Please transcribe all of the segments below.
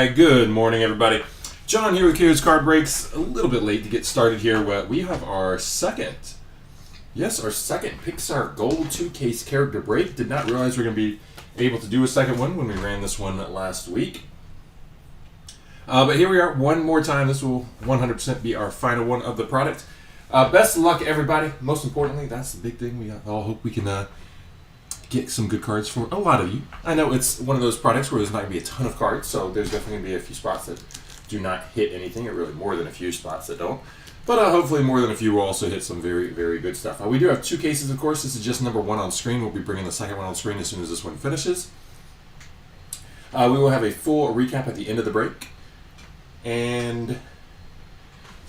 Alright, good morning everybody. John here with KOs-cardbreaks. A little bit late to get started here. We have our second Pixar Gold 2-case character break. Did not realize we are going to be able to do a second one when we ran this one last week. But here we are one more time. This will 100% be our final one of the product. Best of luck everybody. Most importantly, that's the big thing. We all hope we can get some good cards for a lot of you. I know it's one of those products where there's not going to be a ton of cards, so there's definitely going to be a few spots that do not hit anything, or really more than a few spots that don't. But hopefully more than a few will also hit some very, very good stuff. We do have two cases, of course. This is just number one on screen. We'll be bringing the second one on screen as soon as this one finishes. We will have a full recap at the end of the break. And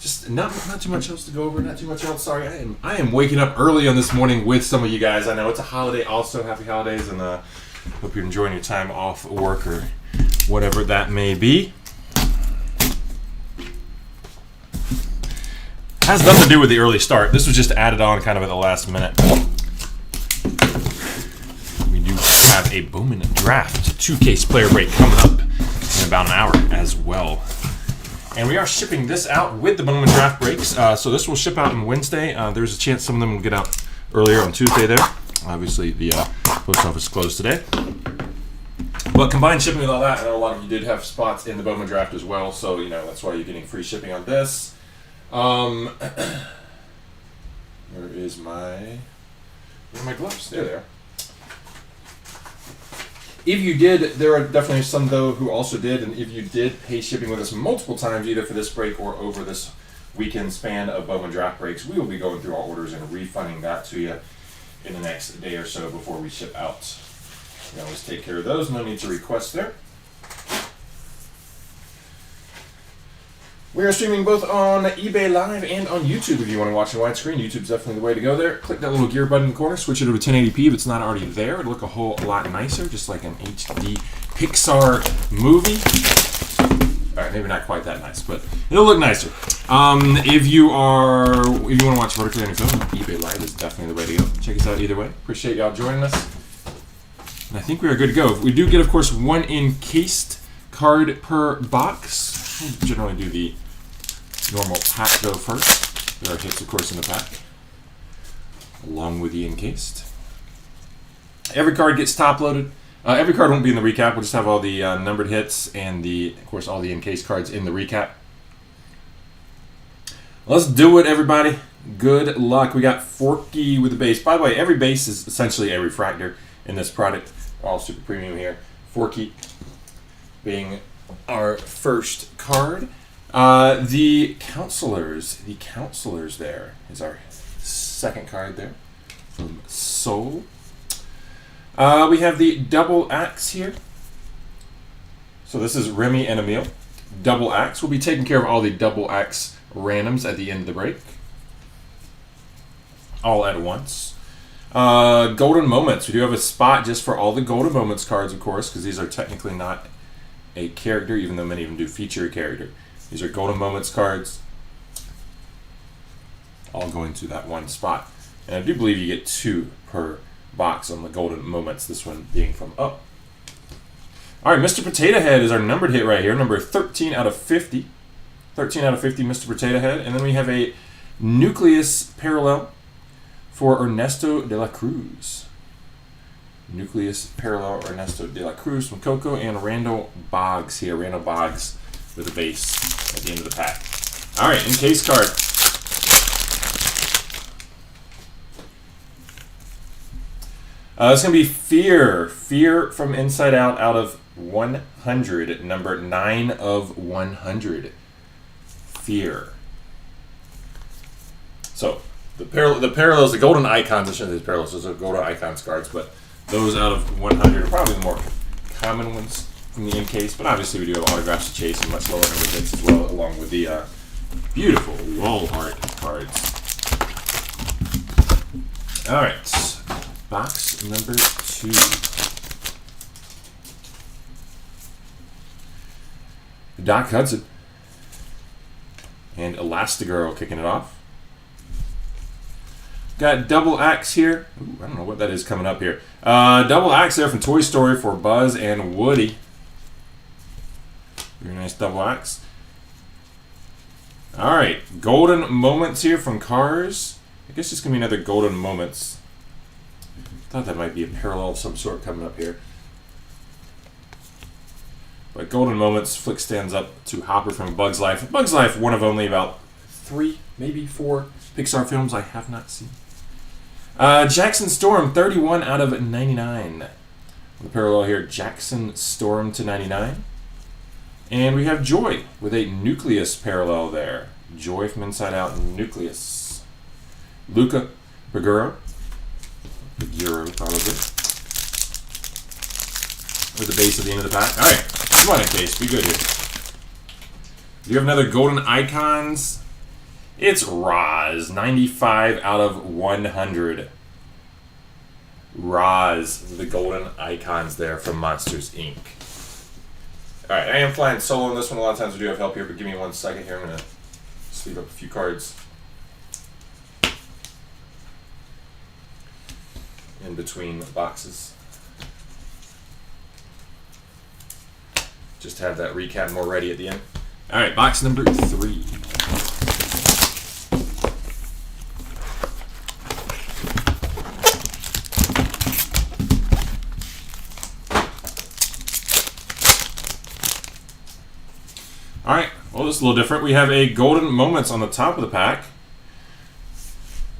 just not too much else to go over, not too much else. Sorry, I am waking up early on this morning with some of you guys. I know it's a holiday also. Happy holidays, and hope you're enjoying your time off work or whatever that may be. Has nothing to do with the early start. This was just added on kind of at the last minute. We do have a Bowman draft 2-case player break coming up in about an hour as well. And we are shipping this out with the Bowman draft breaks. So this will ship out on Wednesday. There's a chance some of them will get out earlier on Tuesday there. Obviously, the post office is closed today. But combined shipping with all that, I know a lot of you did have spots in the Bowman draft as well. So, you know, that's why you're getting free shipping on this. Where are my gloves? There they are. If you did, there are definitely some, though, who also did, and if you did pay shipping with us multiple times, either for this break or over this weekend span of Bowman draft breaks, we will be going through our orders and refunding that to you in the next day or so before we ship out. We always take care of those. No need to request there. We are streaming both on eBay Live and on YouTube if you want to watch in widescreen. YouTube's definitely the way to go there. Click that little gear button in the corner, switch it over to 1080p if it's not already there. It'll look a whole lot nicer, just like an HD Pixar movie. Alright, maybe not quite that nice, but it'll look nicer. If you want to watch vertically on your phone, eBay Live is definitely the way to go. Check us out either way. Appreciate y'all joining us. And I think we are good to go. We do get, of course, one encased card per box. We generally do the normal pack though first. There are hits, of course, in the pack, along with the encased. Every card gets top loaded. Every card won't be in the recap. We'll just have all the numbered hits and of course, all the encased cards in the recap. Let's do it, everybody. Good luck. We got Forky with the base. By the way, every base is essentially a refractor in this product. All super premium here. Forky being our first card. The counselors there is our second card there from Soul. We have the double axe here. So this is Remy and Emil. Double axe. We'll be taking care of all the double axe randoms at the end of the break. All at once. Golden Moments. We do have a spot just for all the Golden Moments cards, of course, because these are technically not a character, even though many of them do feature a character. These are Golden Moments cards, all going to that one spot. And I do believe you get 2 per box on the Golden Moments, this one being from Up. All right, Mr. Potato Head is our numbered hit right here, number 13 out of 50. 13 out of 50, Mr. Potato Head. And then we have a Nucleus Parallel for Ernesto de la Cruz. Nucleus Parallel Ernesto de la Cruz from Coco, and Randall Boggs here. Randall Boggs with a base at the end of the pack. All right, encased card. It's going to be Fear. Fear from Inside Out of 100. Number 9 of 100. Fear. So, the parallels, the golden icons, I shouldn't say parallels, those are golden icons cards, but those out of 100 are probably the more common ones from the encase, but obviously we do have autographs to chase and much lower number hits as well, along with the beautiful wall art cards. All right, box number 2. Doc Hudson and Elastigirl kicking it off. Got double axe here. Ooh, I don't know what that is coming up here. Double axe there from Toy Story for Buzz and Woody. Very nice double axe. All right, golden moments here from Cars. I guess it's gonna be another golden moments. Thought that might be a parallel of some sort coming up here. But golden moments, flick stands up to Hopper from Bug's Life. Bug's Life, one of only about 3, maybe 4 Pixar films I have not seen. Jackson Storm, 31 out of 99. The parallel here, Jackson Storm to 99. And we have Joy with a Nucleus parallel there. Joy from Inside Out, Nucleus. Luca Paguro. Paguro, probably. With the base at the end of the pack. All right, come on in, Case. Be good here. Do you have another golden icons? It's Roz, 95 out of 100. Roz, the golden icons there from Monsters, Inc. All right, I am flying solo in this one. A lot of times we do have help here, but give me 1 second here. I'm going to sleeve up a few cards in between boxes. Just to have that recap more ready at the end. All right, box number 3. All right, well, this is a little different. We have a Golden Moments on the top of the pack.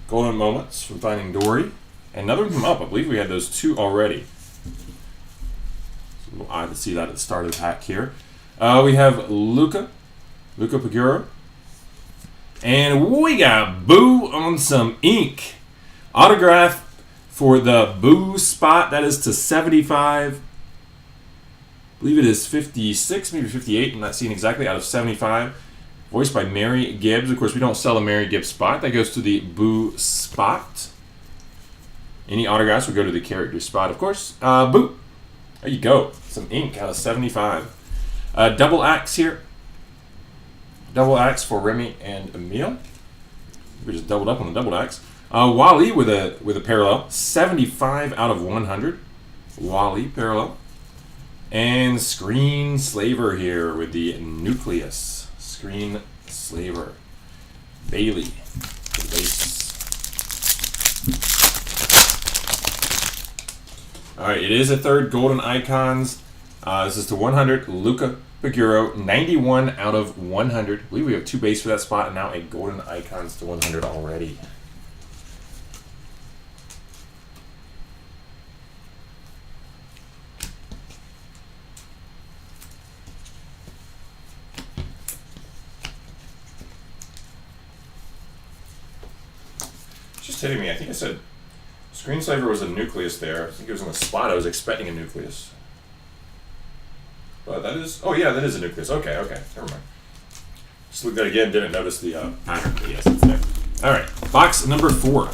Golden Moments from Finding Dory. Another one from Up. I believe we had those 2 already. It's a little odd to see that at the start of the pack here. We have Luca Paguro. And we got Boo on some ink. Autograph for the Boo spot. That is to 75. I believe it is 56, maybe 58. I'm not seeing exactly, out of 75. Voiced by Mary Gibbs. Of course, we don't sell a Mary Gibbs spot. That goes to the Boo spot. Any autographs would go to the character spot, of course. Boo. There you go. Some ink out of 75. Double axe here. Double axe for Remy and Emil. We just doubled up on the double axe. Wally with a parallel. 75 out of 100. Wally parallel. And Screen Slaver here with the Nucleus. Screen Slaver. Bailey. The base. Alright, it is a third Golden Icons. This is to 100. Luca Paguro. 91 out of 100. I believe we have 2 base for that spot, and now a Golden Icons to 100 already. Just hitting me. I think I said Screensaver was a Nucleus there. I think it was on the spot. I was expecting a Nucleus. But that is... Oh, yeah, that is a Nucleus. Okay, never mind. Just looked at it again. Didn't notice the pattern. But yes, it's there. All right. Box number 4.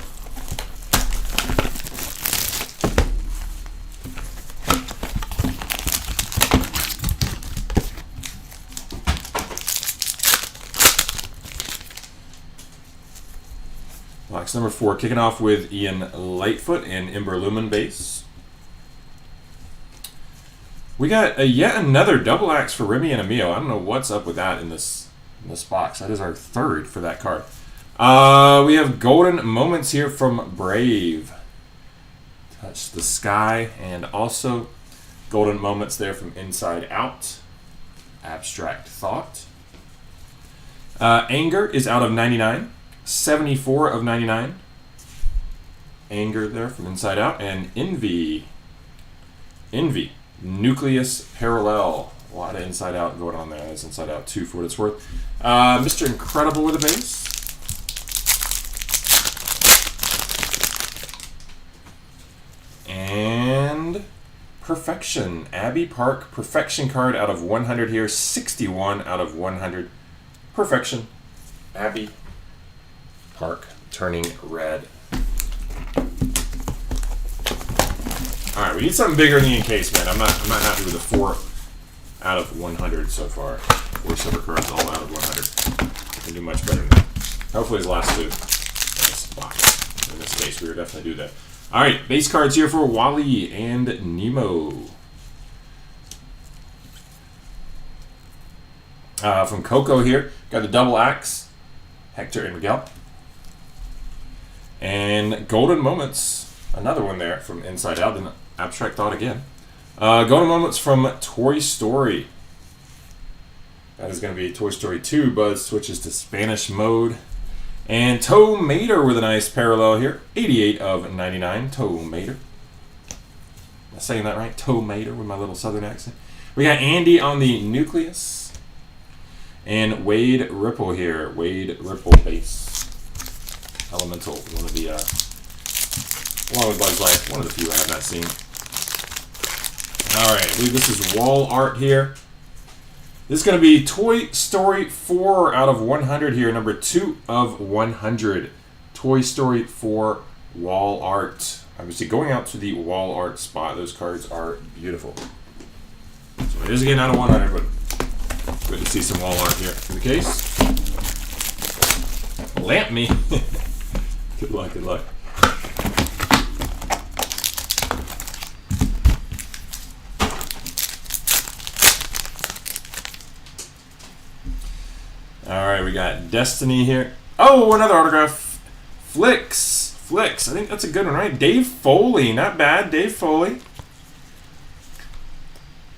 Box number 4, kicking off with Ian Lightfoot and Ember Lumen base. We got yet another double axe for Remy and Emil. I don't know what's up with that in this box. That is our 3rd for that card. We have Golden Moments here from Brave. Touch the Sky, and also Golden Moments there from Inside Out. Abstract Thought. Anger is out of 99. 74 of 99. Anger there from Inside Out. And Envy. Nucleus Parallel. A lot of Inside Out going on there. That's Inside Out 2 for what it's worth. Mr. Incredible with a base. And Perfection. Abby Park Perfection card out of 100 here. 61 out of 100. Perfection. Abby Park turning red. All right, we need something bigger than the encase, man. I'm not happy with the 4 out of 100 so far. 4 silver cards all out of 100. We can do much better than that. Hopefully, the last 2 in this box. In this case, we will definitely do that. All right, base cards here for Wally and Nemo. From Coco here, got the double axe, Hector and Miguel. And Golden Moments, another one there from Inside Out, and Abstract Thought again. Golden Moments from Toy Story. That is going to be Toy Story 2. Buzz switches to Spanish mode. And Toe Mater with a nice parallel here. 88 of 99, Toe Mater. Am I saying that right? Toe Mater with my little southern accent. We got Andy on the Nucleus. And Wade Ripple here. Wade Ripple base. Elemental. One of the, along with Bug's Life, one of the few I have not seen. Alright, I believe this is wall art here. This is going to be Toy Story 4 out of 100 here. Number 2 of 100. Toy Story 4 wall art. Obviously going out to the wall art spot. Those cards are beautiful. So it is again out of 100, but good to see some wall art here in the case. Lamp me. Good luck, good luck. Alright, we got Destiny here. Oh, another autograph. Flicks. I think that's a good one, right? Dave Foley. Not bad, Dave Foley.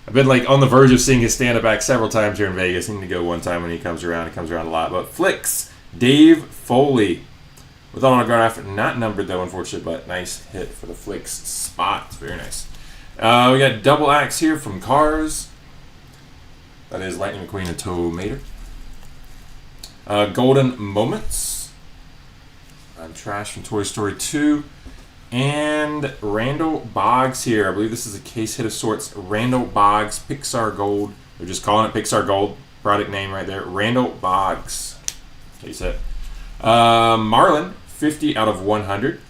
I've been like on the verge of seeing his stand-up act several times here in Vegas. I need to go one time when he comes around. He comes around a lot. But Flicks. Dave Foley. With autograph, not numbered though, unfortunately, but nice hit for the Flicks spot. Very nice. We got double axe here from Cars. That is Lightning McQueen and Toe Mater. Golden Moments. Trash from Toy Story 2. And Randall Boggs here. I believe this is a case hit of sorts. Randall Boggs, Pixar Gold. They're just calling it Pixar Gold. Product name right there. Randall Boggs. Case hit. Marlin, 50 out of 100.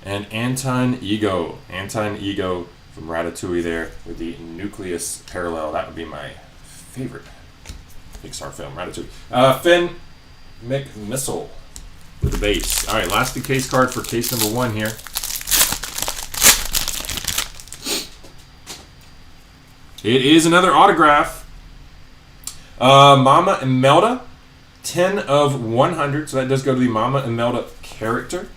And Anton Ego. Anton Ego from Ratatouille there with the Nucleus parallel. That would be my favorite Pixar film, Ratatouille. Finn McMissile with the base. All right, last case card for case number 1 here. It is another autograph. Mama Imelda, 10 of 100. So that does go to the Mama Imelda character.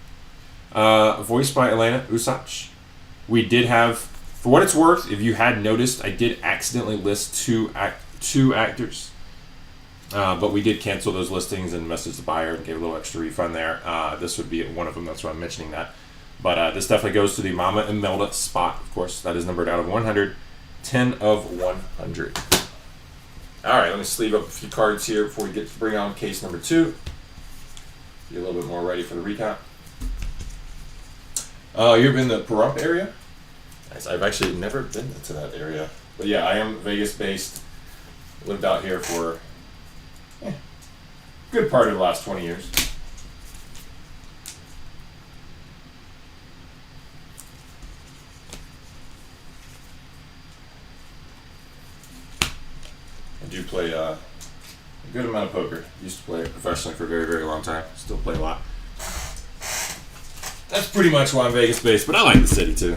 Voiced by Elena Usach. We did have, for what it's worth, if you had noticed, I did accidentally list two actors. But we did cancel those listings and message the buyer and gave a little extra refund there. This would be one of them. That's why I'm mentioning that. But this definitely goes to the Mama Imelda spot, of course. That is numbered out of 100. 10 of 100. All right, let me sleeve up a few cards here before we bring on case number 2. Be a little bit more ready for the recap. You've been in the Pahrump area? Nice. I've actually never been to that area. But yeah, I am Vegas-based. Lived out here for a good part of the last 20 years. I do play a good amount of poker. Used to play professionally for a very, very long time. Still play a lot. That's pretty much why I'm Vegas-based, but I like the city too.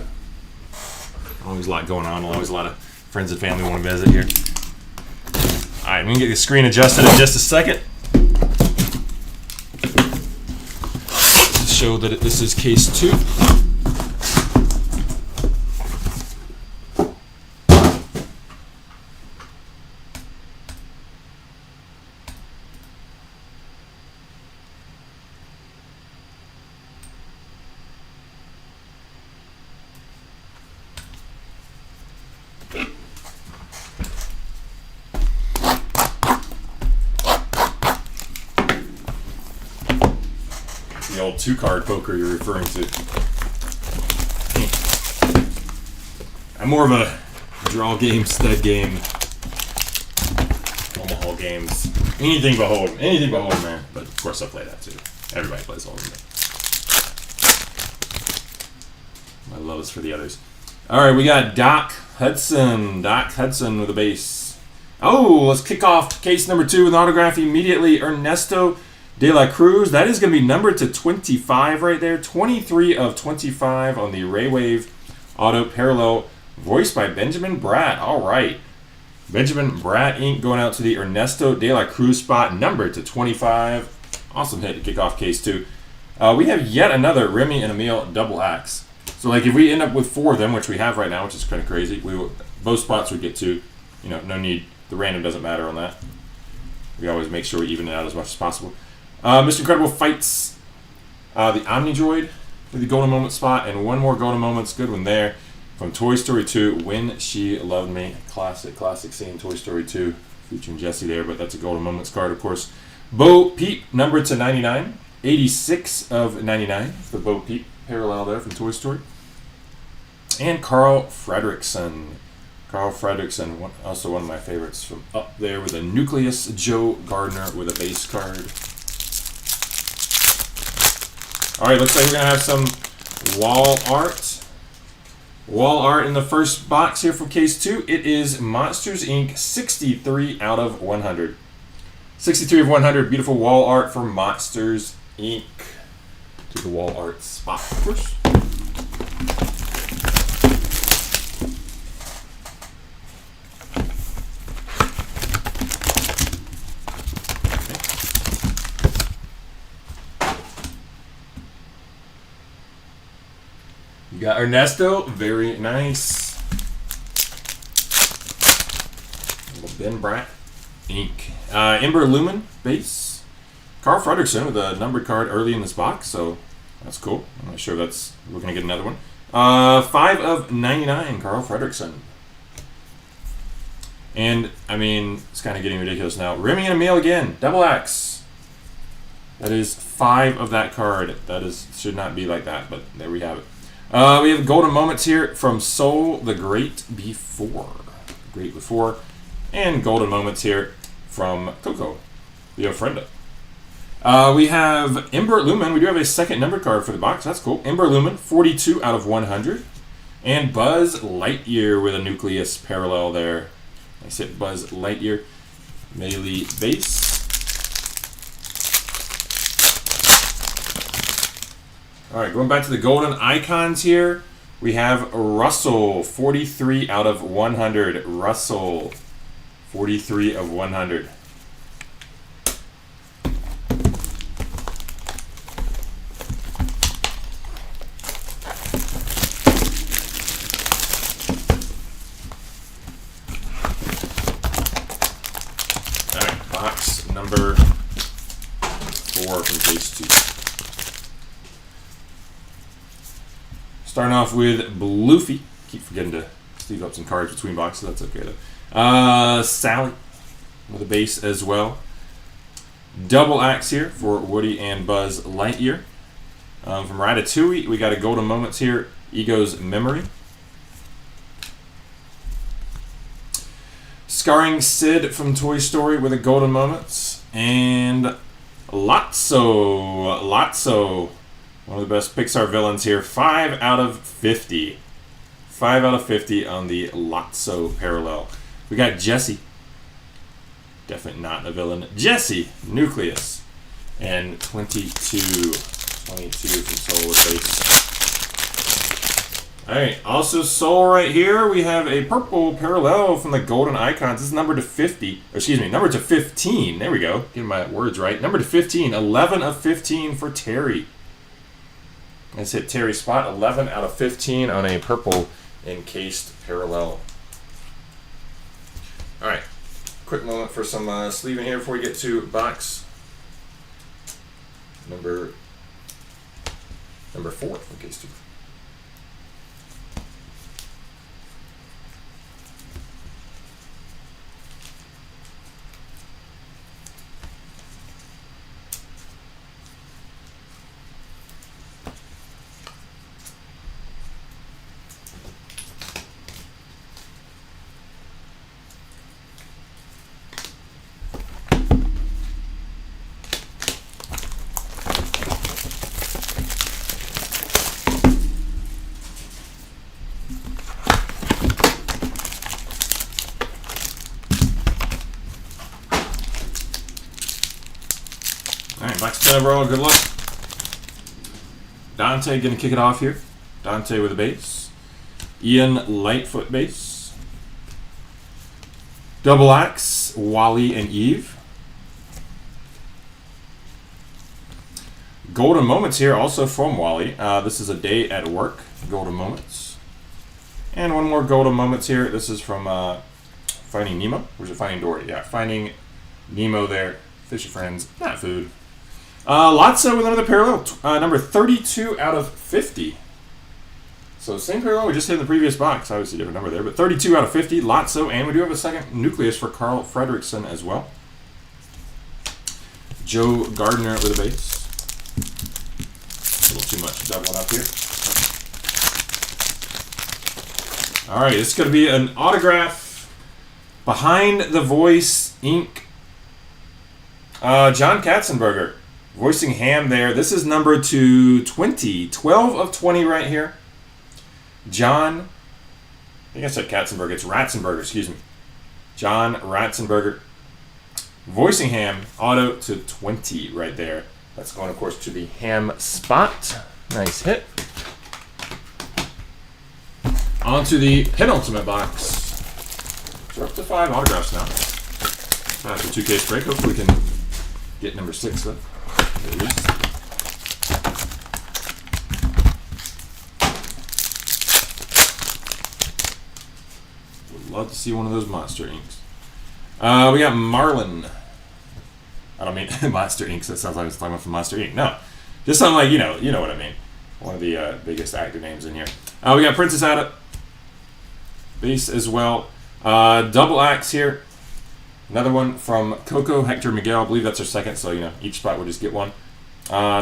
Always a lot going on. Always a lot of friends and family want to visit here. All right, we can get the screen adjusted in just a second. To show that this is case 2. The old 2-card poker you're referring to. I'm more of a draw game, stud game, Omaha games. Anything but Hold'em, man. But of course I play that too. Everybody plays Hold'em. My love is for the others. All right, we got Doc Hudson. Doc Hudson with a base. Oh, let's kick off case number 2 with an autograph immediately. Ernesto De La Cruz. That is going to be numbered to 25 right there. 23 of 25 on the Ray Wave Auto Parallel, voiced by Benjamin Bratt. All right. Benjamin Bratt ink going out to the Ernesto De La Cruz spot, numbered to 25. Awesome hit to kick off case 2. We have yet another Remy and Emil double axe. So like if we end up with 4 of them, which we have right now, which is kind of crazy, both spots would get 2. You know, no need. The random doesn't matter on that. We always make sure we even it out as much as possible. Mr. Incredible fights the Omnidroid for the Golden Moment spot, and one more Golden Moments, good one there, from Toy Story 2, When She Loved Me. Classic scene, Toy Story 2, featuring Jesse there, but that's a Golden Moments card, of course. Bo Peep, numbered to 99, 86 of 99, the Bo Peep parallel there from Toy Story. And Carl Fredrickson. Also one of my favorites from up there with a Nucleus. Joe Gardner with a base card. All right, looks like we're going to have some wall art. Wall art in the first box here from case 2. It is Monsters, Inc. 63 out of 100. 63 of 100. Beautiful wall art for Monsters, Inc. To the wall art spot, of course. You got Ernesto, very nice. Little Ben Bratt, ink. Ember Lumen, base. Carl Fredrickson with a numbered card early in this box, so that's cool. I'm not sure if we're going to get another one. 5 of 99, Carl Fredrickson. And, I mean, it's kind of getting ridiculous now. Remy and Emil again, double axe. That is 5 of that card. Should not be like that, but there we have it. We have Golden Moments here from Soul the Great Before. And Golden Moments here from Coco, the Ofrenda. We have Ember Lumen. We do have a second number card for the box. That's cool. Ember Lumen, 42 out of 100. And Buzz Lightyear with a Nucleus parallel there. I said Buzz Lightyear. Melee base. All right, going back to the golden icons here, we have Russell, 43 out of 100. Russell, 43 of 100. All right, box number 4 from case 2. Starting off with Bluefy. Keep forgetting to sleeve up some cards between boxes. That's okay though. Sally with a base as well. Double axe here for Woody and Buzz Lightyear. From Ratatouille, we got a Golden Moments here. Ego's Memory. Scarring Sid from Toy Story with a Golden Moments. And Lotso. One of the best Pixar villains here. 5 out of 50. 5 out of 50 on the Lotso parallel. We got Jesse. Definitely not a villain. Jesse, Nucleus. And 22 from Soul with base. Alright, also Soul right here. We have a purple parallel from the golden icons. This is numbered to 50. Or excuse me, numbered to 15. There we go. Getting my words right. Numbered to 15. 11 of 15 for Terry. Let's hit Terry's spot. 11 out of 15 on a purple encased parallel. All right. Quick moment for some sleeving here before we get to box number 4 from case 2. Alright, box 10 overall, good luck. Dante gonna kick it off here. Dante with a base. Ian Lightfoot base. Double Axe, Wally and Eve. Golden Moments here, also from Wally. This is A Day at Work, Golden Moments. And one more Golden Moments here. This is from Finding Nemo. Or is it Finding Dory? Yeah, Finding Nemo there. Fishy friends, not food. Lotso with another parallel. Number 32 out of 50. So same parallel we just hit in the previous box. Obviously different number there, but 32 out of 50. Lotso, and we do have a second nucleus for Carl Fredrickson as well. Joe Gardner with a base. A little too much doubling up here. All right, it's going to be an autograph. Behind the Voice, ink. John Katzenberger, voicing Ham there. This is number 220. 12 of 20 right here. John, I think I said Katzenberger. It's Ratzenberger, excuse me. John Ratzenberger, voicing Ham, auto to 20 right there. That's going, of course, to the Ham spot. Nice hit. On to the penultimate box. We're up to 5 autographs now. After 2 case break, hopefully we can get number 6 though, at least. Would love to see one of those monster inks. We got Marlin. I don't mean Monster Inks. That sounds like it's talking about from Monster Inc. No, just something like you know what I mean. One of the biggest actor names in here. We got Princess Ada base as well. Double Axe here. Another one from Coco Hector Miguel. I believe that's her second, so each spot will just get one.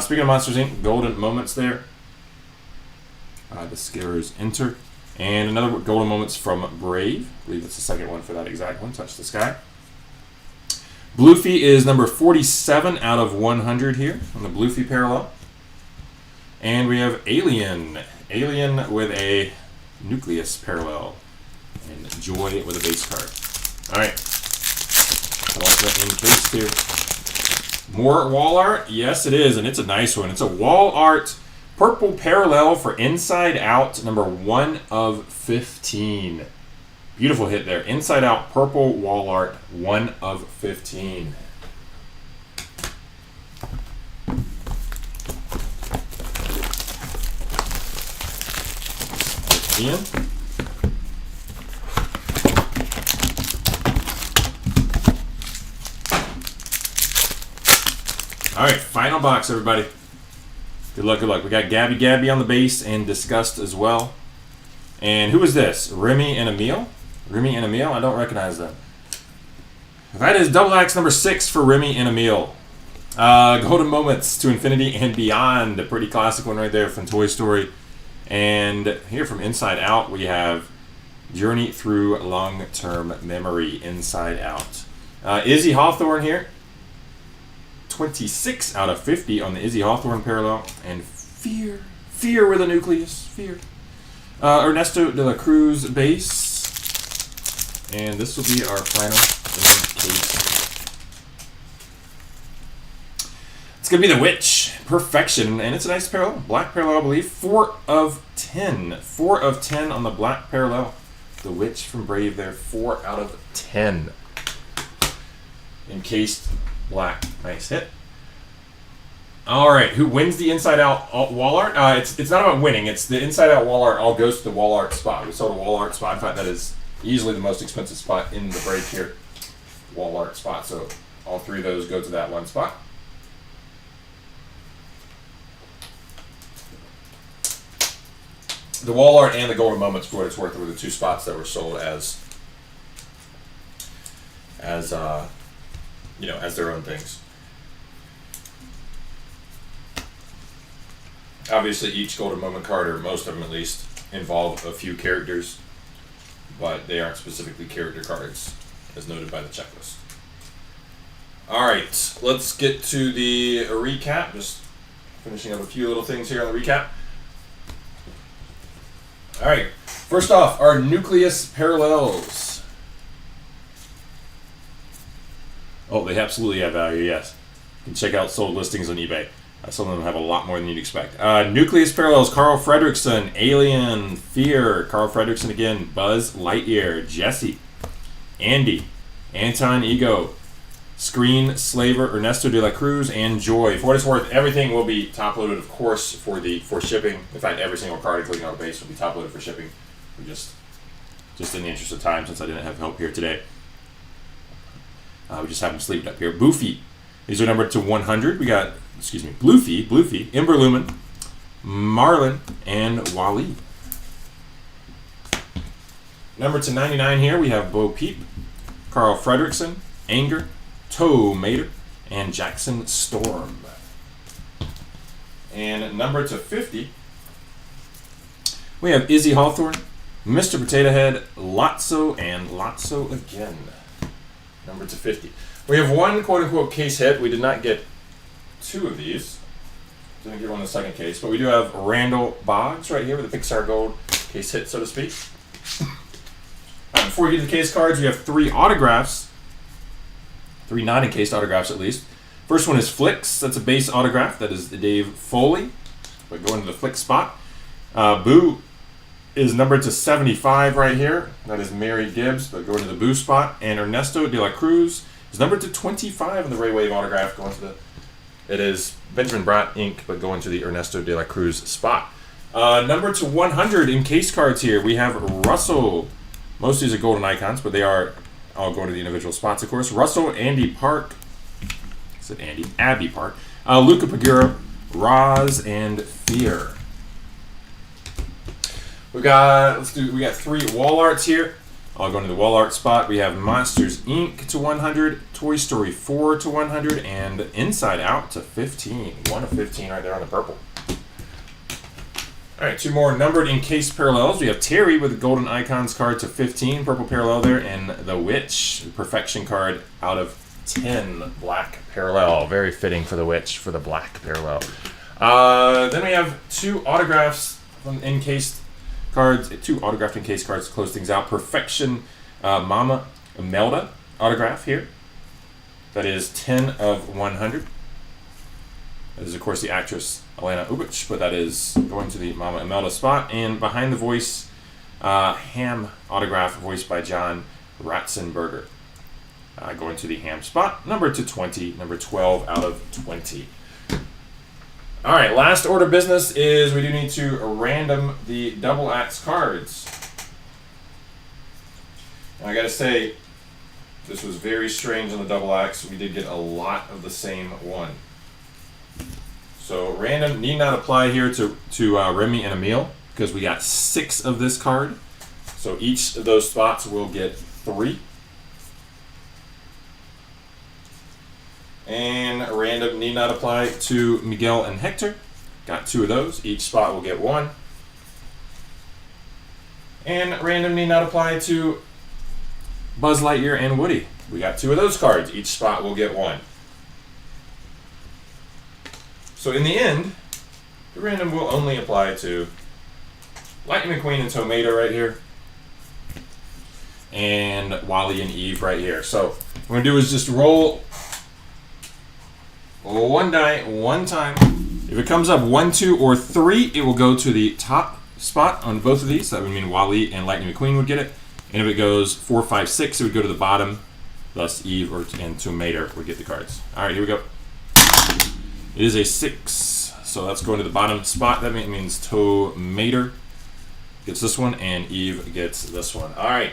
Speaking of Monsters Inc., Golden Moments there. The Scarers Enter. And another Golden Moments from Brave. I believe that's the second one for that exact one. Touch the Sky. Bluefy is number 47 out of 100 here on the Bluefy parallel. And we have Alien. Alien with a nucleus parallel. And Joy with a base card. All right. Also encased here. More wall art? Yes, it is, and it's a nice one. It's a wall art purple parallel for Inside Out, number 1 of 15. Beautiful hit there. Inside Out purple wall art, 1 of 15. Ian? All right, final box, everybody. Good luck, good luck. We got Gabby on the base and Disgust as well. And who is this? Remy and Emil? Remy and Emil? I don't recognize them. That is Double Axe number 6 for Remy and Emil. Golden Moments to Infinity and Beyond. A pretty classic one right there from Toy Story. And here from Inside Out, we have Journey Through Long-Term Memory, Inside Out. Izzy Hawthorne here. 26 out of 50 on the Izzy Hawthorne parallel. And Fear with a nucleus. Fear. Ernesto de la Cruz base. And this will be our final case. It's going to be the Witch. Perfection. And it's a nice parallel. Black parallel, I believe. 4 of 10. 4 of 10 on the black parallel. The Witch from Brave there. 4 out of 10. Encased black. Nice hit. All right, who wins the Inside Out wall art? It's not about winning. It's the Inside Out wall art all goes to the wall art spot. We sold a wall art spot. In fact, that is easily the most expensive spot in the break here. Wall art spot. So all 3 of those go to that one spot. The wall art and the Golden Moments, for what it's worth, were the 2 spots that were sold as their own things. Obviously, each Golden Moment card, or most of them at least, involve a few characters, but they aren't specifically character cards, as noted by the checklist. All right, let's get to the recap. Just finishing up a few little things here on the recap. All right, first off, our nucleus parallels. Oh, they absolutely have value, yes. You can check out sold listings on eBay. Some of them have a lot more than you'd expect. Nucleus parallels, Carl Fredrickson, Alien, Fear, Carl Fredrickson again, Buzz Lightyear, Jesse, Andy, Anton Ego, Screen Slaver, Ernesto de la Cruz, and Joy. For what it's worth, everything will be top loaded, of course, for shipping. In fact, every single card, including our base, will be top loaded for shipping. We just in the interest of time, since I didn't have help here today. We just have them sleeved up here. Boofy. These are numbered to 100. We got, Bluefy, Ember Lumen, Marlin, and Wally. Numbered to 99 here, we have Bo Peep, Carl Fredrickson, Anger, Toe Mater, and Jackson Storm. And numbered to 50, we have Izzy Hawthorne, Mr. Potato Head, Lotso, and Lotso again. Numbered to 50. We have one quote-unquote case hit. We did not get two of these. Didn't get one in the second case, but we do have Randall Boggs right here with the Pixar Gold case hit, so to speak. Before we get to the case cards, we have 3 autographs. 3 non-encased autographs, at least. First one is Flicks. That's a base autograph. That is Dave Foley. But going to the Flick spot. Boo is numbered to 75 right here. That is Mary Gibbs, but going to the Boo spot. And Ernesto de la Cruz is numbered to 25 in the Ray Wave autograph. Going to the... It is Benjamin Bratt ink, but going to the Ernesto de la Cruz spot. Numbered to 100 in case cards here. We have Russell. Most of these are golden icons, but they are all going to the individual spots, of course. Russell, Andy Park. I said Andy. Abby Park. Luca Pagura, Roz, and Fear. We got 3 wall arts here. All going to the wall art spot. We have Monsters Inc. to 100, Toy Story 4 to 100, and Inside Out to 15. 1 of 15 right there on the purple. All right, 2 more numbered encased parallels. We have Terry with the Golden Icons card to 15, purple parallel there, and The Witch, Perfection card out of 10, black parallel. Very fitting for The Witch for the black parallel. Then we have 2 autographs from encased cards, 2 autographed encased cards to close things out. Perfection Mama Imelda autograph here. That is 10 of 100. That is, of course, the actress Alana Ubich, but that is going to the Mama Imelda spot. And behind the voice, Ham autograph voiced by John Ratzenberger. Going to the Ham spot, number to 20, number 12 out of 20. All right, last order of business is we do need to random the double axe cards. And I got to say, this was very strange on the double axe. We did get a lot of the same one. So random need not apply here to Remy and Emil because we got 6 of this card. So each of those spots will get 3. And random need not apply to Miguel and Hector. Got 2 of those. Each spot will get 1. And random need not apply to Buzz Lightyear and Woody. We got 2 of those cards. Each spot will get 1. So in the end, the random will only apply to Lightning McQueen and Tomato right here. And Wally and Eve right here. So what we're going to do is just roll 1 die, 1 time. If it comes up 1, 2, or 3, it will go to the top spot on both of these. That would mean Wally and Lightning McQueen would get it. And if it goes 4, 5, 6, it would go to the bottom. Thus Eve and Tomato would get the cards. All right, here we go. It is a 6, so that's going to the bottom spot. That means Tomato gets this one, and Eve gets this one. All right,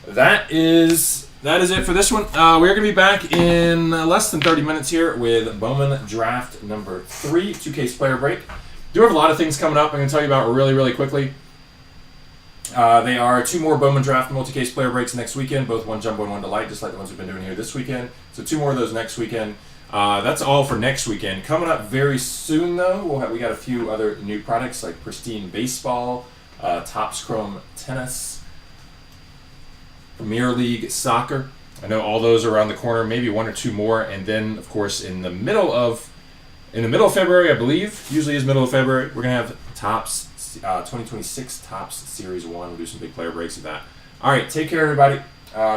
that is it for this one. We're going to be back in less than 30 minutes here with Bowman Draft number 3, 2-case player break. Do have a lot of things coming up I'm going to tell you about really, really quickly. They are 2 more Bowman Draft multi-case player breaks next weekend, both 1 jumbo and 1 delight, just like the ones we've been doing here this weekend. So 2 more of those next weekend. That's all for next weekend. Coming up very soon, though, we got a few other new products like Pristine Baseball, Topps Chrome Tennis, Premier League Soccer. I know all those are around the corner, maybe 1 or 2 more, and then, of course, in the middle of February, I believe, usually is middle of February, we're gonna have Topps 2026 Topps Series 1. We'll do some big player breaks of that. All right, take care, everybody.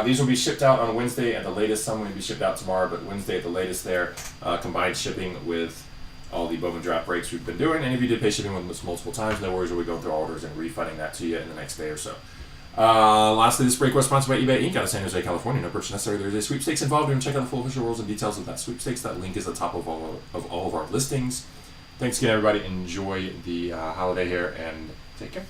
These will be shipped out on Wednesday at the latest. Some will be shipped out tomorrow, but Wednesday at the latest there. Combined shipping with all the Bowman Draft breaks we've been doing. And if you did pay shipping with us multiple times, no worries, we'll be going through our orders and refunding that to you in the next day or so. Lastly, this break was sponsored by eBay Inc. out of San Jose, California. No purchase necessary. There's a sweepstakes involved. And check out the full official rules and details of that sweepstakes. That link is at the top of all of our listings. Thanks again, everybody. Enjoy the holiday here, and take care.